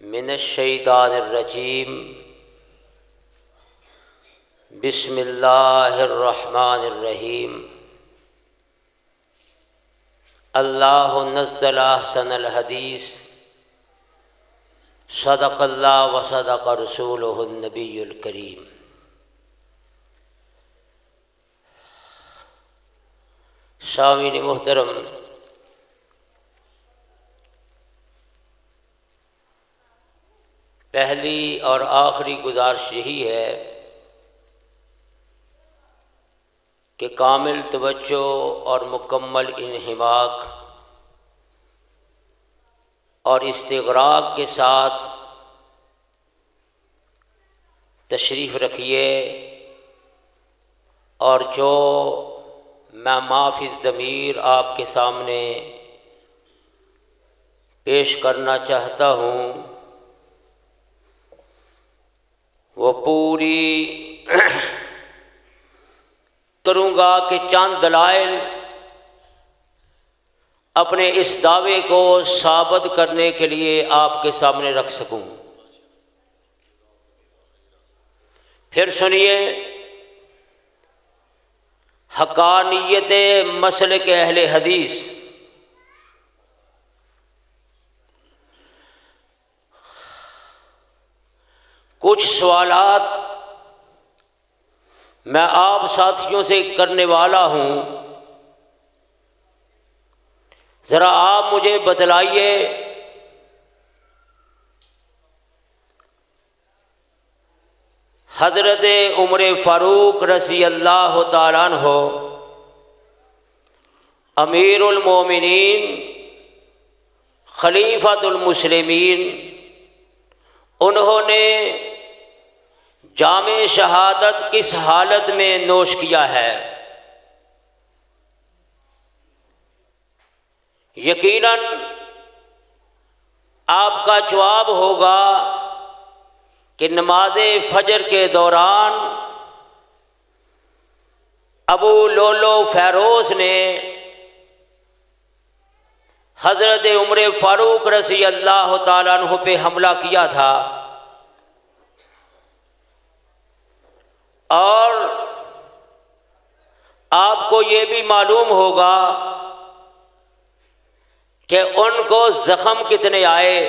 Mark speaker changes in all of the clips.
Speaker 1: मिनश्शैतानिर्रजीम बिस्मिल्लाहिर्रहमानिर्रहीम। अल्लाहु नज़्ज़ल अहसनल हदीस सदक़ल्लाह व सदक़ रसूलुहुन नबियुल करीम। सामीन मुहतरम, पहली और आखिरी गुजारिश यही है कि कामिल तवज्जो और मुकम्मल इन्हिमाक और इस्तिग़राक़ के साथ तशरीफ़ रखिए और जो मैं माफ़ी ज़मीर आपके सामने पेश करना चाहता हूँ वो पूरी करूँगा कि चंद दलाइल अपने इस दावे को साबित करने के लिए आपके सामने रख सकूं। फिर सुनिए, हक़ानियत मसलक अहले हदीस। कुछ सवालात मैं आप साथियों से करने वाला हूँ, ज़रा आप मुझे बतलाइए हज़रत उमर फ़ारूक रज़ी अल्लाह तआला अन्हु अमीरुल मोमिनीन खलीफतुल मुस्लिमीन, उन्होंने जामे शहादत किस हालत में नोश किया है? यकीनन आपका जवाब होगा कि नमाज फजर के दौरान अबू लोलो फ़ैरोज़ ने हज़रत उमर फ़ारूक रज़ी अल्लाह तआला अन्हु पे हमला किया था और आपको ये भी मालूम होगा कि उनको ज़ख्म कितने आए।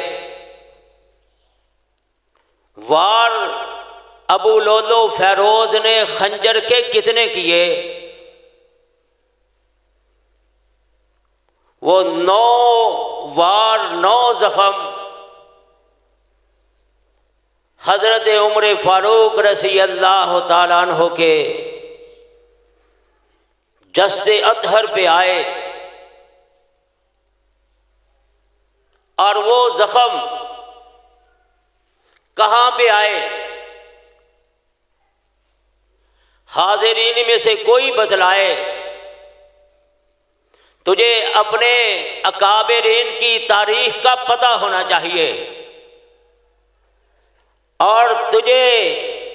Speaker 1: वार अबू लोलो फ़ैरोज़ ने खंजर के कितने किए? वो 9 वार 9 ज़ख्म हज़रत उमर फ़ारूक रज़ी अल्लाह तआला अन्हु के जस्ते अतहर पे आए और वो ज़ख्म कहाँ पे आए? हाज़िरीन में से कोई बतलाए। तुझे अपने अकाबिरीन की तारीख का पता होना चाहिए और तुझे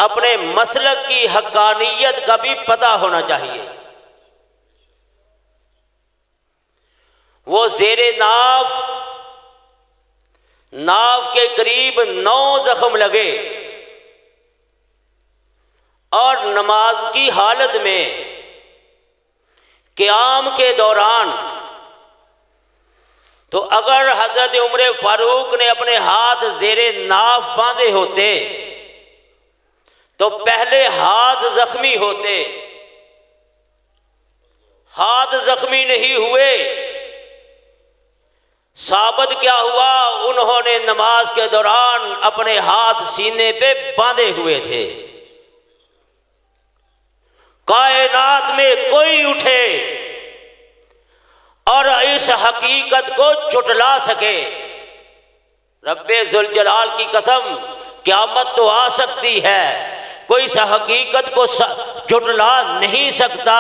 Speaker 1: अपने मसलक की हक़ानियत का भी पता होना चाहिए। वो ज़ेरे नाव के करीब 9 ज़ख्म लगे और नमाज की हालत में क़याम के दौरान तो अगर हज़रत उमर फ़ारूक ने अपने हाथ ज़ेरे नाफ बांधे होते तो पहले हाथ ज़ख्मी होते। हाथ ज़ख्मी नहीं हुए, साबित क्या हुआ? उन्होंने नमाज के दौरान अपने हाथ सीने पे बांधे हुए थे। कायनात में कोई उठे और इस हकीकत को चुटला सके, रब्बे ज़ुल जलाल की कसम, क़यामत तो आ सकती है, कोई इस हकीकत को चुटला नहीं सकता।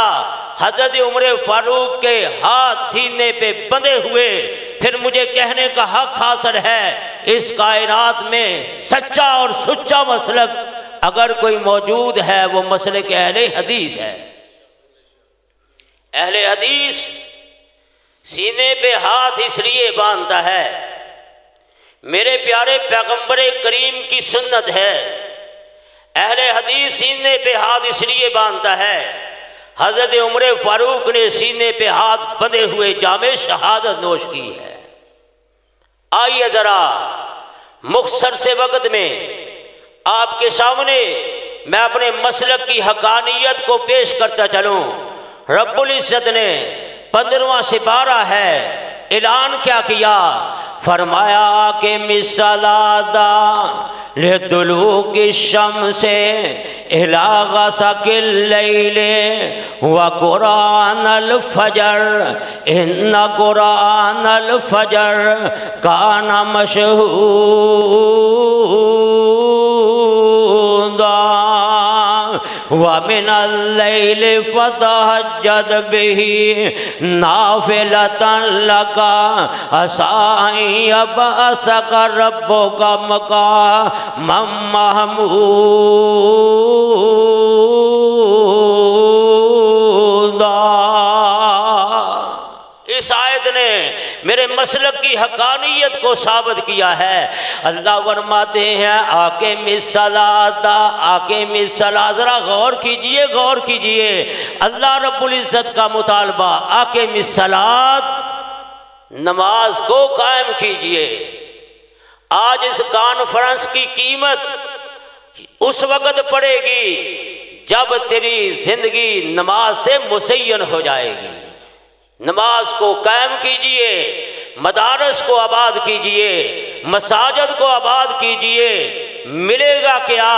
Speaker 1: हज़रत उमर फ़ारूक के हाथ सीने पे बंधे हुए, फिर मुझे कहने का हक हासिल है इस कायनात में सच्चा और सुच्चा मसलक अगर कोई मौजूद है वो मसलक अहले हदीस है। अहले हदीस सीने पे हाथ इसलिए बांधता है मेरे प्यारे पैगंबर करीम की सुन्नत है। अहले हदीस सीने पे हाथ इसलिए बांधता है, हजरत उमर फारूक ने सीने पे हाथ बंधे हुए जामे शहादत नोश की है। आइए जरा मुख्तसर से वक्त में आपके सामने मैं अपने मसलक की हकानियत को पेश करता चलूं। रब्बुल इज्जत ने 15वां सिपारा है, ऐलान क्या किया, फरमाया कि मिसलादा ले दुलूकी शम्से इला गसकिल लैले व कुरानल फजर इन्ना कुरानल फजर काना मशहूदा व मिनल लैल फतहज्जद बिही नाफिलतन लका असाई यबअसका रब्बुका मक़ामम महमूदा। इस आयत ने मेरे मसलक की हकानियत को साबित किया है। अल्लाह फरमाते हैं आके मिसलादा, आके मिसला, जरा गौर कीजिए, गौर कीजिए। अल्लाह रब्बुल इज्जत का मुतालबा आके मिसलात, नमाज को कायम कीजिए। आज इस कॉन्फ्रेंस की कीमत उस वक्त पड़ेगी जब तेरी जिंदगी नमाज से मुसय्यन हो जाएगी। नमाज को कायम कीजिए, मदारस को आबाद कीजिए, मसाजिद को आबाद कीजिए। मिलेगा क्या?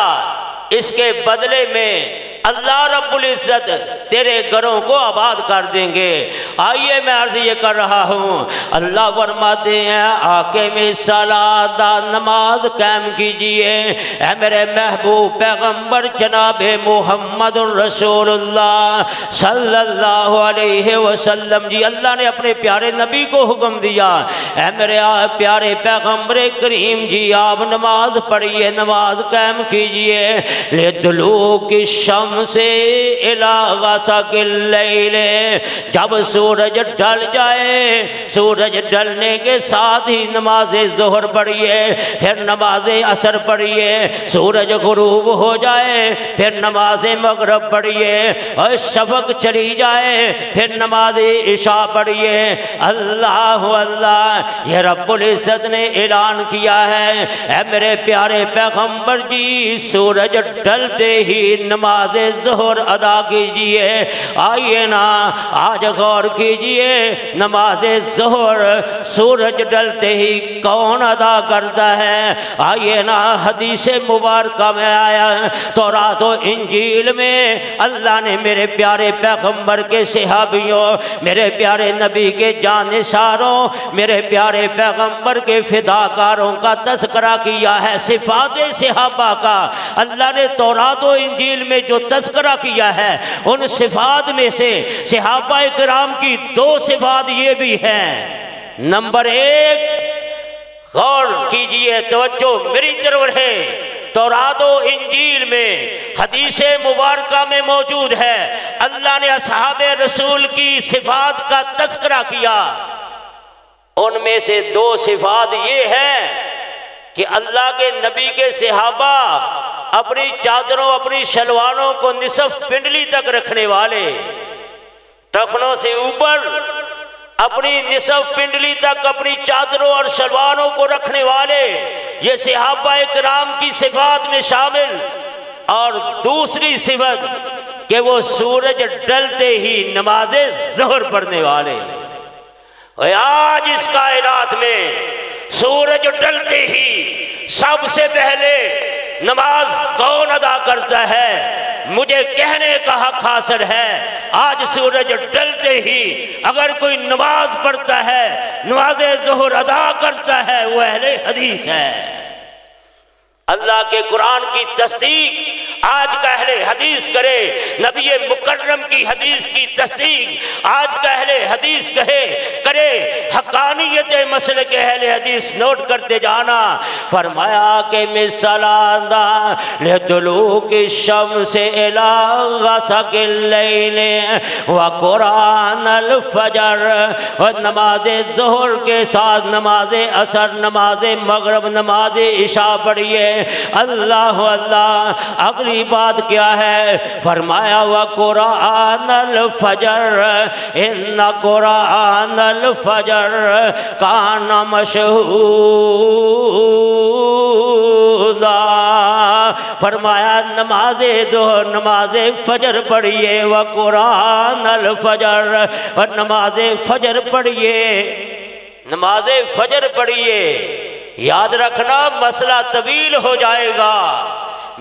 Speaker 1: इसके बदले में अल्लाह रब्बुल इज्जत तेरे घरों को आबाद कर देंगे। आइए मैं अर्ज ये कर रहा हूँ, अल्लाह फरमाते हैं आके मिसलादा, नमाज कायम कीजिए। ऐ मेरे महबूब पैगंबर जनाब मोहम्मद रसूलुल्लाह सल्लल्लाहु अलैहि वसल्लम जी, अल्लाह ने अपने प्यारे नबी को हुक्म दिया, ऐ मेरे प्यारे पैगंबर करीम जी आप नमाज पढ़िए, नमाज कायम कीजिए। ले दुलूकी शम्स से इला गसकिल लैले, जब सूरज ढल जाए, सूरज ढलने के साथ ही नमाज ज़ोहर पढ़िए, फिर नमाज असर पढ़िए। सूरज गुरूब हो जाए फिर नमाज मगरब पढ़िए, और शफक चली जाए फिर नमाज इशा पढ़िए। अल्लाह अल्लाह, ये रब्बुल इज्जत ने ऐलान किया है, ऐ मेरे प्यारे पैगंबर जी सूरज ढलते ही नमाज ज़ोहर अदा कीजिए। आइए ना आज गौर कीजिए, नमाज ज़ोहर सूरज ढलते ही कौन अदा करता है? आइए ना हदीस मुबारक में आया, तौरात और इंजील में अल्लाह ने मेरे प्यारे पैगंबर के सहाबियों, मेरे प्यारे नबी के जानिसारों, मेरे प्यारे पैगंबर के फिदाकारों का तज़किरा किया है। सिफात सहाबा का अल्लाह ने तौरात और इंजील में जो तज़किरा किया है, उन सिफात में से सहाबा किराम की 2 सिफात ये भी हैं। नंबर 1, गौर कीजिए, तवज्जो मेरी तरफ है, तौरात और इंजील में हदीस मुबारक में मौजूद है, अल्लाह ने असहाबे रसूल की सिफात का तज़किरा किया। उनमें से 2 सिफात ये है कि अल्लाह के नबी के सहाबा अपनी चादरों, अपनी शलवारों को निसफ पिंडली तक रखने वाले, टखनों से ऊपर अपनी निसफ पिंडली तक अपनी चादरों और शलवारों को रखने वाले, ये सहाबा किराम की सिफात में शामिल। और दूसरी सिफत कि वो सूरज ढलते ही नमाज ज़ोहर पढ़ने वाले। और आज इस कायनात में सूरज ढलते ही सबसे पहले नमाज कौन अदा करता है? मुझे कहने का हक हासिल है। आज सूरज ढलते ही अगर कोई नमाज पढ़ता है, नमाज ज़ोहर अदा करता है, वो अहले हदीस है। अल्लाह के कुरान की तस्दीक आज का अहले हदीस करे, नबी मुकर्रम की हदीस की तस्दीक आज का अहले हदीस कहे करे, हकानियत मसले के अहले हदीस नोट करते जाना। फरमाया कि मिसलांदा लतलू की शम से इला गसकिल व कुरान अल फजर, और नमाज ज़ोहर के साथ नमाज असर, नमाज मगरब, नमाज इशा पढ़िए। अल्लाह अल्लाह। अगली बात क्या है? फरमाया व कुरान अल फजर इन्ना कुरान अल फजर काना मशहूदा। फरमाया नमाजे ज़ोहर नमाजे फजर पढ़िए, व कुरान अल फजर, और नमाजे फजर पढ़िए, नमाजे फजर पढ़िए। याद रखना मसला तवील हो जाएगा।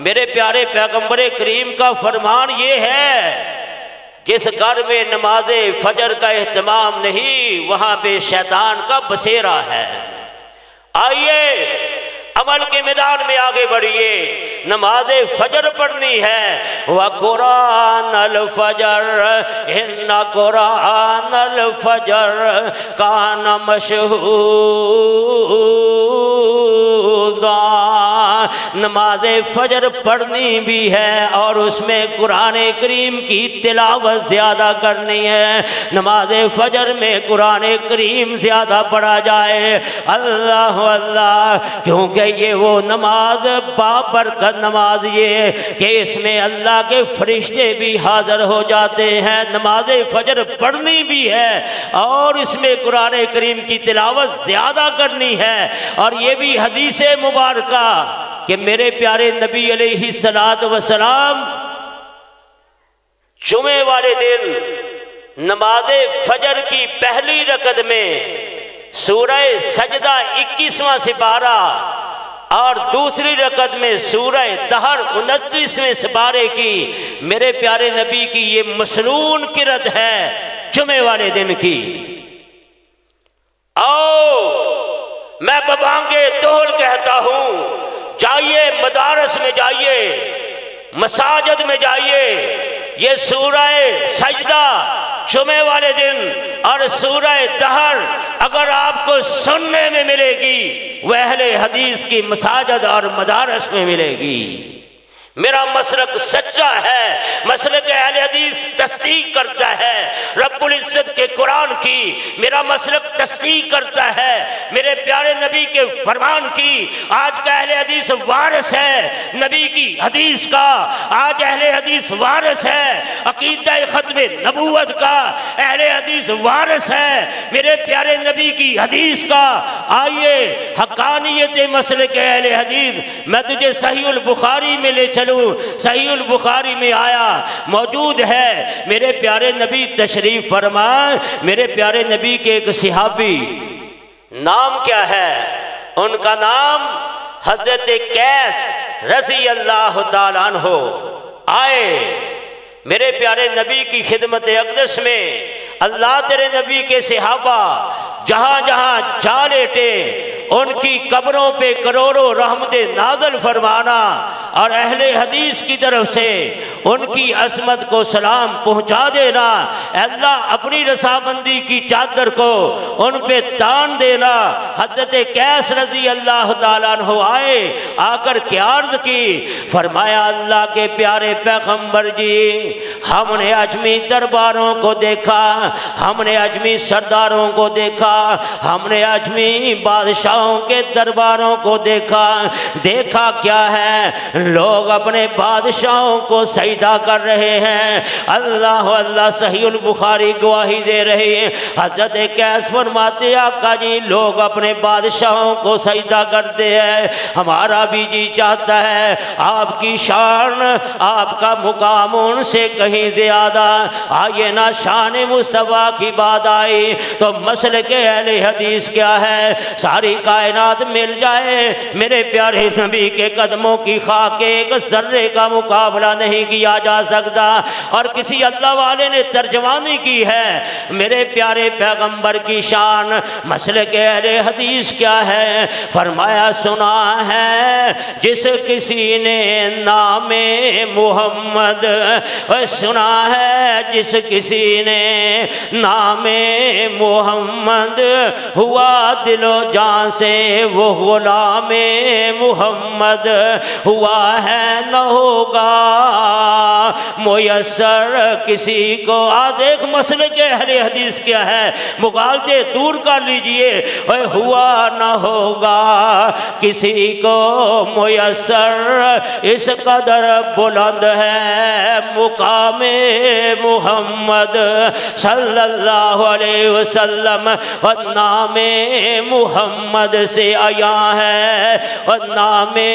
Speaker 1: मेरे प्यारे पैगंबर करीम का फरमान ये है, जिस घर में नमाजे फजर का एहतमाम नहीं वहां पे शैतान का बसेरा है। आइए अमल के मैदान में आगे बढ़िए। नमाजे फजर पढ़नी है। व कुरान अल फजर इन्ना कुरान अल फजर काना मशहूदा। नमाजे फजर पढ़नी भी है और उसमें कुरान करीम की तिलावत ज्यादा करनी है। नमाजे फजर में कुरान करीम ज्यादा पढ़ा जाए। अल्लाह अल्लाह। क्योंकि ये वो नमाज बाबरकत नमाज ये कि इसमें अल्लाह के फरिश्ते भी हाजिर हो जाते हैं। नमाज फजर पढ़नी भी है और इसमें कुरान करीम की तिलावत ज्यादा करनी है। और ये भी हदीस मुबारका कि मेरे प्यारे नबी अलैहिस्सलात वसलाम जुमे वाले दिन नमाज फजर की पहली रकत में सूरह सजदा 21वां सिपारा और दूसरी रकत में सूरह दहर 29वें सिपारे की मेरे प्यारे नबी की ये मसनून किरत है जुमे वाले दिन की। आओ मैं बबांगे तोल कहता हूं, जाइए मदारस में जाइए, मसाजिद में जाइए। ये सूरह सजदा जुमे वाले दिन और सूरह दहर अगर आपको सुनने में मिलेगी वह अहले हदीस की मसाजिद और मदारस में मिलेगी। मेरा मसलक सच्चा है, मसलक अहले हदीस तस्दीक करता है रब्बुल इज्जत के कुरान की। मेरा मसलक तस्दीक करता है मेरे प्यारे नबी के फरमान की। आज का अहले हदीस वारिस है नबी की हदीस का। आज अहले हदीस वारिस है अकीदा खत्म नबूवत का। अहले हदीस वारिस है मेरे प्यारे नबी की हदीस का। आइए हकानियत मसलक अहले हदीस मैं तुझे सहीहुल बुखारी में ले चलूं। सहीहुल बुखारी में आया मौजूद है। मेरे प्यारे नबी तशरीफ फरमाए। मेरे प्यारे नबी के एक सहाबी, नाम क्या है उनका? नाम हजरत कैस रज़ी अल्लाह ताला अन्हु आए मेरे प्यारे नबी की खिदमत अक़दस में। अल्लाह तेरे नबी के सहाबा जहां जहां जा लेटे उनकी कब्रों पे करोड़ों रहमतें नाज़िल फरमाना और अहले हदीस की तरफ से उनकी असमत को सलाम पहुंचा देना। अल्लाह अपनी रसामंदी की चादर को उन पे तान देना। हज़रत कैस रज़ी अल्लाह ताला अन्हु आए, आकर क्या अर्ज़ की? फरमाया अल्लाह के प्यारे पैगंबर जी, हमने अजमी दरबारों को देखा, हमने अजमी सरदारों को देखा, हमने अजमी बादशाहों के दरबारों को देखा। देखा क्या है? लोग अपने बादशाहों को सजदा कर रहे हैं। अल्लाह अल्लाह सहीहुल बुखारी गवाही दे रही है। हज़रत कैस फरमाते आका जी लोग अपने बादशाहों को सजदा करते हैं। हमारा भी जी चाहता है आपकी शान आपका मुकाम उनसे कहीं ज्यादा। आइए ना शान मुस्तफा की बात आई तो मसले के अहले हदीस क्या है? सारी कायनात मिल जाए मेरे प्यारे नबी के कदमों की खाक एक जर्रे का मुकाबला नहीं किया जा सकता। और किसी अल्लाह वाले ने तर्जमानी की है मेरे प्यारे पैगंबर की शान मसले के अहले हदीस क्या है। फरमाया सुना है जिस किसी ने नामे मोहम्मद, सुना है जिस किसी ने नामे मोहम्मद हुआ दिलो जान से वो गुलामे मोहम्मद हुआ है न होगा मुयस्सर किसी को। देख मसले के अहले हदीस क्या है, मुगालते दूर कर लीजिए। हुआ न होगा किसी को मुयस्सर इस कदर बुलंद है मुकामे मुहम्मद सल्लल्लाहु अलैहि वसल्लम। और नामे मुहम्मद से आया है, और नामे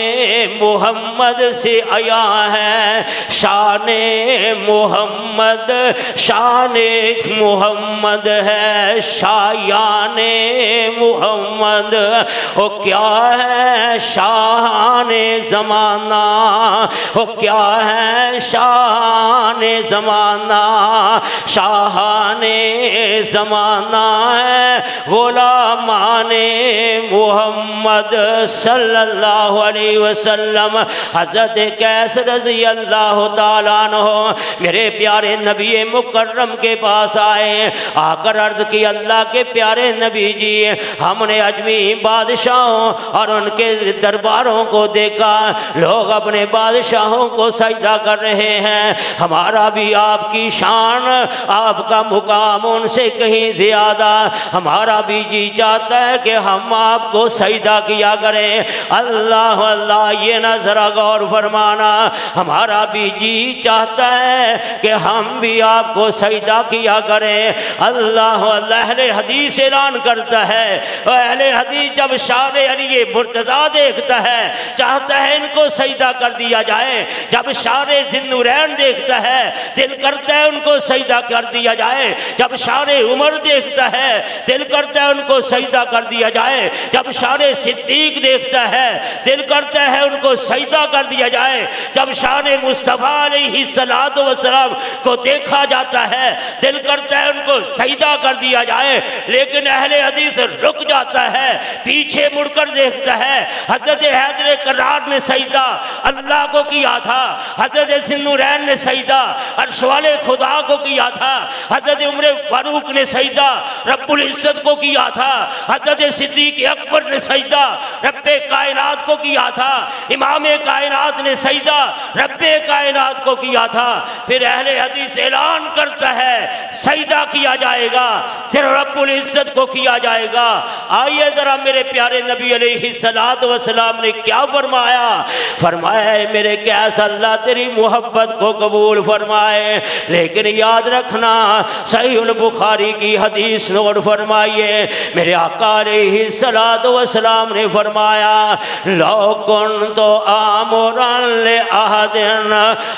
Speaker 1: मुहम्मद से आया है शाने मुहम्मद, शाने मुहम्मद है शायाने मुहम्मद। ओ क्या है शाने ज़माना, ओ क्या है शाने ज़माना, शाहाने ज़माना है गुलामाने मुहम्मद सल्लल्लाहु अलैहि वसल्लम। हज़रत कैस रज़ी अल्लाह ताला अन्हु मेरे प्यारे नबी मुकर्रम के पास आए, आकर अर्ज़ की अल्लाह के प्यारे नबी जी हमने अजमी बादशाहों और उनके दरबारों को देखा, लोग अपने बादशाहों को सजदा कर रहे हैं। हमारा भी आपकी शान आपका मुकाम उनसे कहीं ज़्यादा, हमारा भी जी चाहता है कि हम आपको सजदा किया करें। अल्लाह अल्लाह ये न ज़रा गौर फरमाना, हमारा भी जी चाहता है कि हम भी आपको सजदा किया करें। अल्लाह अल्लाह अहले हदीस ऐलान करता है, अहले हदीस जब शान अली मुर्तज़ा देखता है चाहता है इनको सजदा कर दिया जाए। जब शान ज़िन्नुरैन देखता है दिल करता है उनको सजदा कर दिया जाए। जब शान उमर देखता है दिल करता है उनको सजदा कर दिया जाए। जब शान सिद्दीक देखता है दिल करता है उनको सजदा कर दिया जाए। जब शान मुस्तफ़ा अलैहिस्सलातु वस्सलाम को देखा जाता है दिल करता है उनको सजदा कर दिया जाए। लेकिन अहले हदीस रुक जाता है, पीछे मुड़कर देखता है। हज़रत हैदर करार ने सजदा अल्लाह को किया था, हज़रत ज़िन्नुरैन ने सजदा अर्श वाले खुदा को किया था, हज़रत उमर फारूक ने सजदा रब्बुल इज़्ज़त को किया था, हज़रत सिद्दीक़ अकबर ने सजदा रब्बे कायनात को किया था, इमाम कायनात ने सजदा रब्बे कायनात को किया था। फिर अहले हदीस ऐलान करता है सजदा किया जाएगा, सिर्फ रब्बुल इज़्ज़त को किया जाएगा। आइए जरा मेरे प्यारे नबी अलैहिस्सलातु वस्सलाम ने क्या फरमाया। फरमाया मेरे कैस अल्लाह तेरी मोहब्बत को कबूल फरमाए, लेकिन याद रखना सहीहुल बुखारी की हदीस नोट फरमाइए। मेरे आका अलैहिस्सलातु वस्सलाम ने फरमाया लौ कुन्तु आमुरन ले अहदिन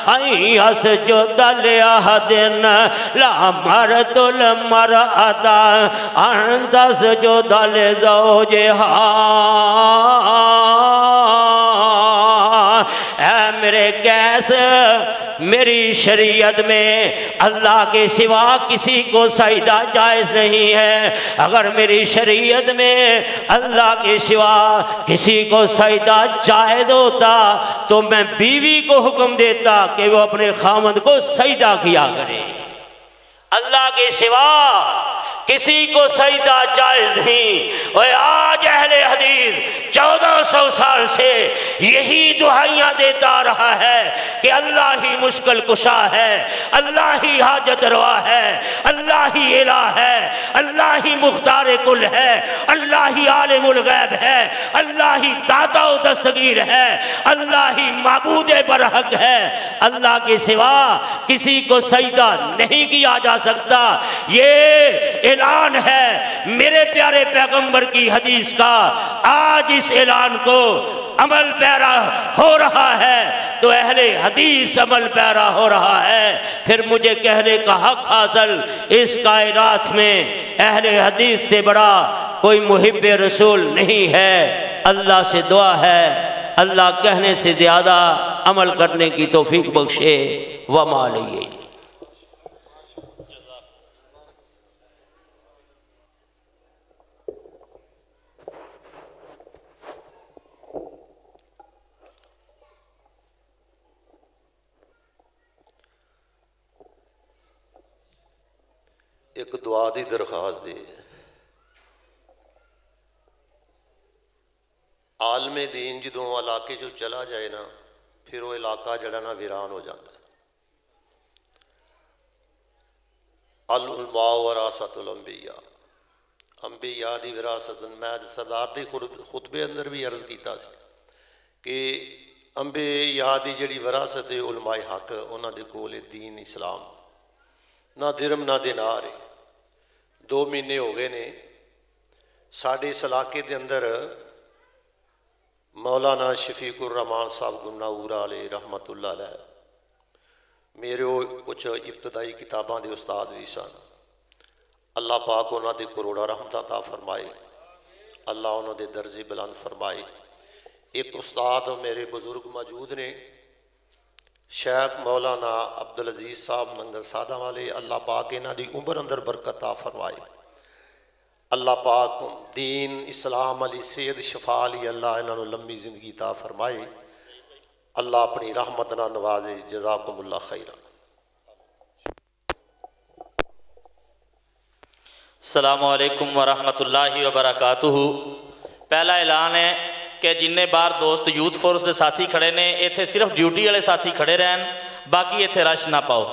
Speaker 1: आई असजुद ले अहदिन लअमरतुल मरअता अन तस्जुद ले ज़ौजिहा। मेरे कैस मेरी शरीयत में अल्लाह के सिवा किसी को सजदा जायज़ नहीं है। अगर मेरी शरीयत में अल्लाह के सिवा किसी को सजदा जायज़ होता तो मैं बीवी को हुक्म देता कि वो अपने खामद को सजदा किया करे। अल्लाह के सिवा किसी को सजदा जायज़ नहीं। और आज अहले हदीस 1400 साल से यही दुआइयाँ देता रहा है कि अल्लाह ही मुश्किल कुशा है, अल्लाह ही हाजत रवा है, अल्लाह ही इला है, अल्लाह ही मुख्तार कुल है, अल्लाह ही आलिमुल गैब है, अल्लाह ही दाता व दस्तगीर है, अल्लाह ही माबूद बरहक है। अल्लाह के सिवा किसी को सजदा नहीं किया जा सकता। ये ऐलान है मेरे प्यारे पैगंबर की हदीस का। आज इस ऐलान को अमल पैरा हो रहा है तो अहले हदीस अमल पैरा हो रहा है। फिर मुझे कहने का हक हासिल इस कायनात में अहले हदीस से बड़ा कोई मुहिब्बे रसूल नहीं है। अल्लाह से दुआ है, अल्लाह कहने से ज़्यादा अमल करने की तौफीक बख्शे। वमा अलैहि।
Speaker 2: एक दुआ की दरखास्त दे। आलमे दीन जो इलाके चो चला जाए ना, फिर वो इलाका जड़ा ना वीरान हो जाता है। अल उलमा वरासतुल अंबिया, अंबिया की विरासत। मैं सरदार की खुतबे अंदर भी अर्ज किया कि अंबिया की जी विरासत है उलमाए हक, उन्होंने कोल दीन इस्लाम, ना दिरम ना दिनार है। 2 महीने हो गए ने साढ़े इस इलाके के अंदर मौलाना शफीकुर रहमान साहब गुमनाऊरा अलैहि रहमतुल्लाह अलैह, मेरे वो कुछ इब्तदाई किताबां के उस्ताद भी सन। अल्लाह पाक उन्होंने करोड़ा रहमत अता फरमाए, अल्लाह उन्होंने दर्जे बुलंद फरमाए। एक उस्ताद मेरे बुजुर्ग मौजूद ने, शेख मौलाना अब्दुल अजीज साहब नंगल सादा वाले, अल्लाह पाक इन्हां दी उम्र अंदर बरकत अता फरमाए। अल्लाह पाक दीन इस्लाम अली सेहत शफा अली अल्लाह इन्होंने लंबी जिंदगी ता फरमाए। अल्लाह अपनी रहमत ना नवाजे। जज़ाकुमुल्लाह खैरा।
Speaker 3: अस्सलामु अलैकुम वरहमतुल्लाहि वबरकातुहू। पहला ऐलान है कि जिन्ने बार दोस्त यूथ फोर्स के साथी खड़े ने, इत्थे सिर्फ ड्यूटी वाले साथी खड़े रहन, बाकी इत्थे रश ना पाओ।